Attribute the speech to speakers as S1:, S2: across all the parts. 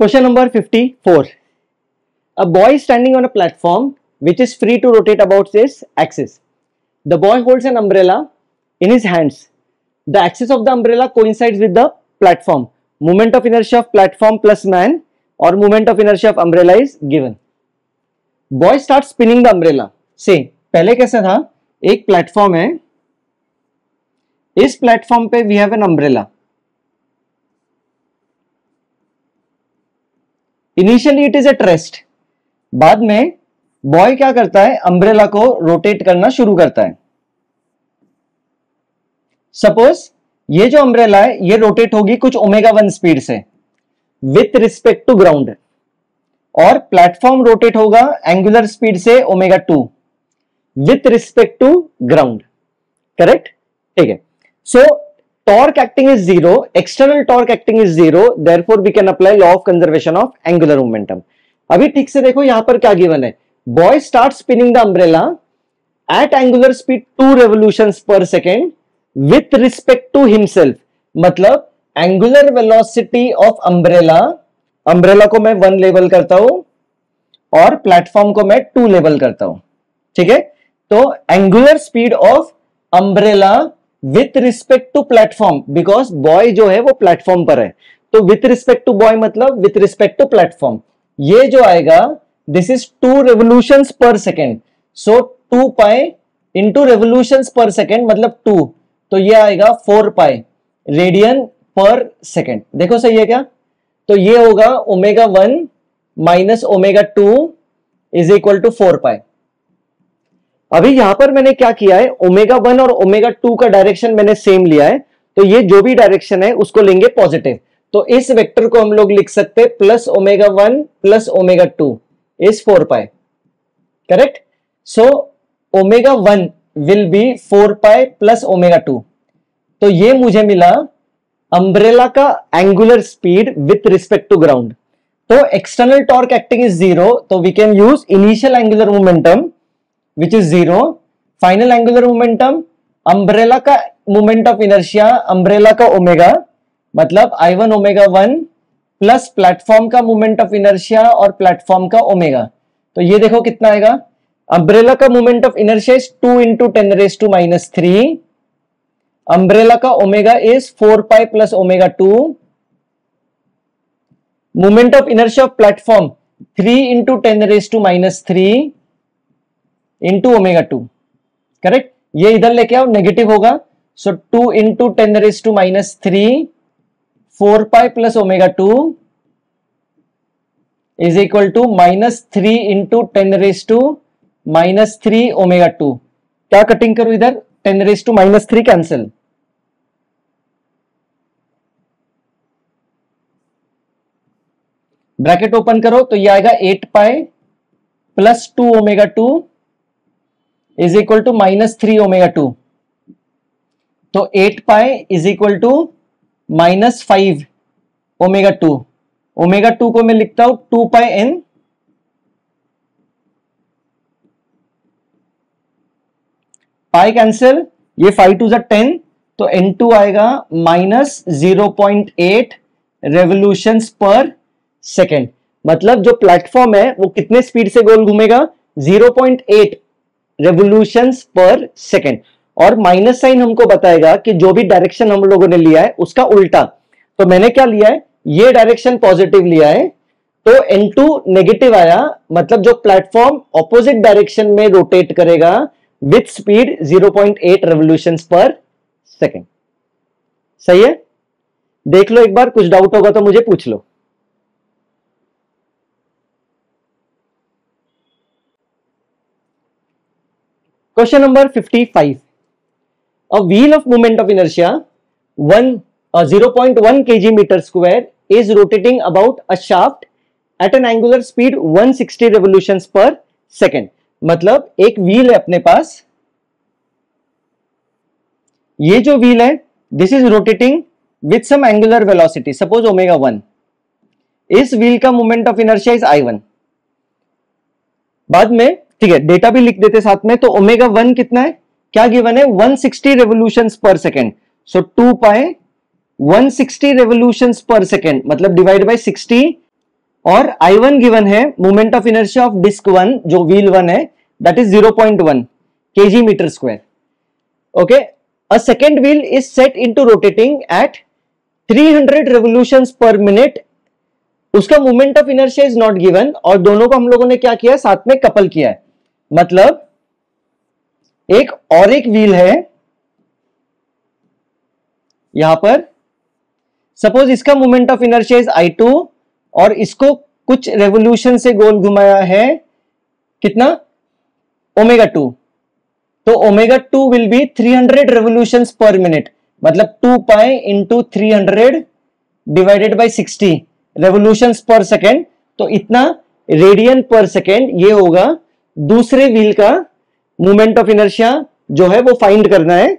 S1: Question number 54. A boy is standing on a platform which is free to rotate about its axis. The boy holds an umbrella in his hands. The axis of the umbrella coincides with the platform. Moment of inertia of platform plus man or moment of inertia of umbrella is given. Boy starts spinning the umbrella. Say, पहले कैसा था? एक platform है, इस platform पे we have an umbrella. Initially it is at rest. बाद में boy क्या करता है? अम्ब्रेला को रोटेट करना शुरू करता है. सपोज ये जो अम्ब्रेला है ये रोटेट होगी कुछ ओमेगा 1 स्पीड से विथ रिस्पेक्ट टू ग्राउंड, और प्लेटफॉर्म रोटेट होगा एंगुलर स्पीड से omega 2 with respect to ground. Correct? ठीक है. सो torque acting is zero, external torque acting is zero, therefore we can apply law of conservation of angular momentum. अभी ठीक से देखो यहां पर क्या गिवन है. Boy starts spinning the umbrella at angular speed 2 revolutions per second with respect to himself. मतलब angular velocity of umbrella को मैं 1 लेबल करता हूं और प्लेटफॉर्म को मैं 2 लेबल करता हूं. ठीक है. तो angular speed of umbrella with respect to platform, because boy जो है वो प्लेटफॉर्म पर है, तो विथ रिस्पेक्ट टू बॉय मतलब विथ रिस्पेक्ट टू प्लेटफॉर्म. ये जो आएगा this is 2 revolutions per second. So 2 pi into revolutions per second मतलब 2, तो ये आएगा 4 पाई रेडियन पर सेकेंड. देखो सही है क्या? तो ये होगा omega 1 minus omega 2 is equal to 4 pi. अभी यहां पर मैंने क्या किया है, ओमेगा 1 और ओमेगा 2 का डायरेक्शन मैंने सेम लिया है, तो ये जो भी डायरेक्शन है उसको लेंगे पॉजिटिव. तो इस वेक्टर को हम लोग लिख सकते हैं plus omega 1 plus omega 2 is 4 pi. Correct? So omega 1 will be 4 pi plus omega 2. तो ये मुझे मिला अम्ब्रेला का angular speed with respect to ground. तो एक्सटर्नल टॉर्क एक्टिंग इज 0, तो we can use initial angular momentum which is 0, final angular momentum, umbrella का moment of inertia, umbrella का omega मतलब I1 ओमेगा 1 प्लस प्लेटफॉर्म का moment of inertia और platform का omega. तो ये देखो कितना आएगा. अम्ब्रेला का moment of inertia is 2 into 10⁻³ umbrella का omega is 4 pi plus omega 2. Moment of inertia of platform 3 into 10⁻³ into omega 2. Correct? ये इधर लेके आओ, नेगेटिव होगा. So 2 into 10⁻³ 4 pi plus omega 2 is equal to -3 into 10⁻³ omega 2. क्या cutting करूं इधर? 10⁻³ cancel. Bracket open करो तो ये आएगा 8 pi plus 2 omega 2 is equal to -3 omega 2. तो 8 pi is equal to -5 omega 2. Omega 2 को मैं लिखता हूं 2 पाई n पाई कैंसिल, ये 5 2 10, तो n2 आएगा -0.8 रेवोल्यूशंस पर सेकेंड. मतलब जो प्लेटफॉर्म है वो कितने स्पीड से गोल घूमेगा? 0.8 रेवोल्यूशंस पर सेकेंड. और माइनस साइन हमको बताएगा कि जो भी डायरेक्शन हम लोगों ने लिया है उसका उल्टा. तो मैंने क्या लिया है? ये डायरेक्शन पॉजिटिव लिया है, तो n2 नेगेटिव आया, मतलब जो प्लेटफॉर्म ऑपोजिट डायरेक्शन में रोटेट करेगा with speed 0.8 revolutions per second. सही है? देख लो एक बार, कुछ डाउट होगा तो मुझे पूछ लो. Question number 55. A wheel of moment of inertia 0.1 kg meter square is rotating about a shaft at an angular speed 160 revolutions per second. मतलब एक व्हील है अपने पास, ये जो व्हील है this is rotating with some angular velocity, suppose omega 1. इस wheel का moment of inertia is I1. बाद में ठीक है, डेटा भी लिख देते साथ में. तो ओमेगा 1 कितना है? क्या गिवन है? 160 revolutions per second. So 2 pi 160 revolutions per second मतलब डिवाइड बाय 60 और I1 गिवन है, moment of inertia of disc 1 जो व्हील 1 है, that is 0.1 kg metre square. Okay, a second wheel is set into rotating at 300 revolutions per minute. उसका moment of inertia is not given, और दोनों को हम लोगों ने क्या किया, साथ में कपल किया है. मतलब एक और एक व्हील है यहां पर, सपोज इसका moment of inertia is I2 और इसको कुछ रेवोल्यूशन से गोल घुमाया है कितना, ω2. तो ω2 will be 300 revolutions per minute, मतलब 2 pi into 300 divided by 60 revolutions per second. तो इतना रेडियन पर सेकेंड ये होगा दूसरे व्हील का मोमेंट ऑफ इनर्शिया जो है वो फाइंड करना है,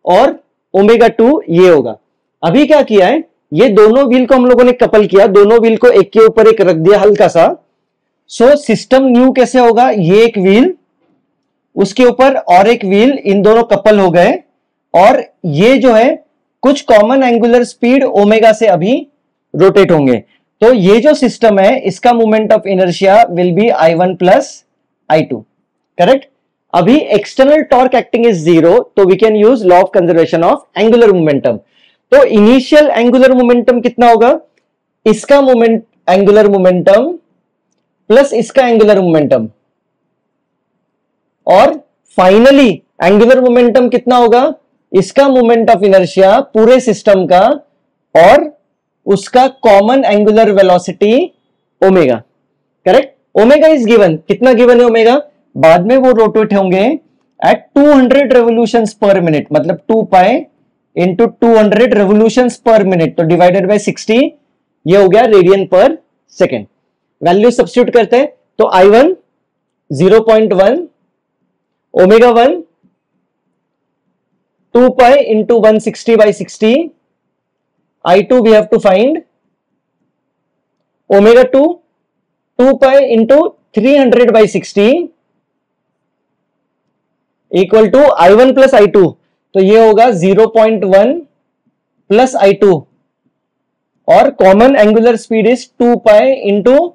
S1: और ω2 ये होगा. अभी क्या किया है, ये दोनों व्हील को हम लोगों ने कपल किया, दोनों व्हील को एक के ऊपर एक रख दिया हल्का सा. सो सिस्टम न्यू कैसे होगा, ये एक व्हील उसके ऊपर और एक व्हील, इन दोनों कपल हो गए, और ये जो है कुछ कॉमन एंगुलर स्पीड ओमेगा से अभी रोटेट होंगे. तो ये जो सिस्टम है इसका moment of inertia will be I1 plus I2. Correct. अभी एक्सटर्नल टॉर्क एक्टिंग इज 0, तो we can use law of conservation of angular momentum. तो इनिशियल एंगुलर मोमेंटम कितना होगा, इसका मोमेंट एंगुलर मोमेंटम प्लस इसका एंगुलर मोमेंटम, और finally angular momentum कितना होगा, इसका मोमेंट ऑफ इनर्शिया पूरे सिस्टम का और उसका common angular velocity omega. Correct. Omega is given, कितना गिवन है ओमेगा, बाद में वो रोटेट होंगे एट 200 रेवोल्यूशंस पर मिनट, मतलब 2 पाई इंटू 200 रेवोल्यूशंस पर मिनट, तो डिवाइडेड बाय 60, ये हो गया रेडियन पर सेकेंड. वैल्यू सब्स्टिट्यूट करते हैं, तो I1 0.1, ω1 2 pi into 160 by 60, I2 we have to find ω2 2 pi into 300 by 60 equal to I1 plus I2. तो ये होगा 0.1 प्लस I2, और common angular speed is 2 pi into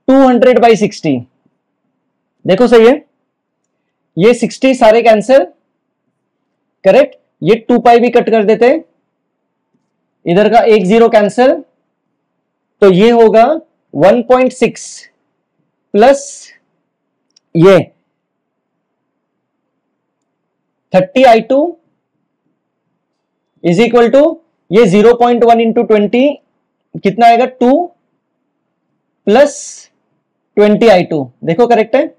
S1: 200 by 60. देखो सही है, ये 60 सारे कैंसिल. करेक्ट. ये 2 पाई भी कट कर देते, इधर का एक 0 कैंसिल, तो ये होगा 1.6 प्लस ये 30 I2 इज इक्वल टू ये 0.1 इंटू 20 कितना आएगा, 2 प्लस 20 I2. देखो करेक्ट है,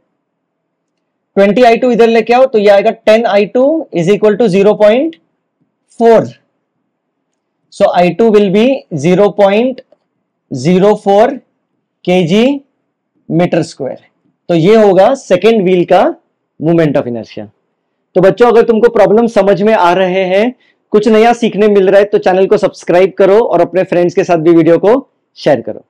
S1: 20 I2 इधर लेके आओ तो ये आएगा 10 I2 is equal to 0.4. So I2 will be 0.04 kg metre square. तो ये होगा सेकेंड व्हील का मोमेंट ऑफ इनर्शिया. तो बच्चों, अगर तुमको प्रॉब्लम समझ में आ रहे हैं, कुछ नया सीखने मिल रहा है, तो चैनल को सब्सक्राइब करो और अपने फ्रेंड्स के साथ भी वीडियो को शेयर करो.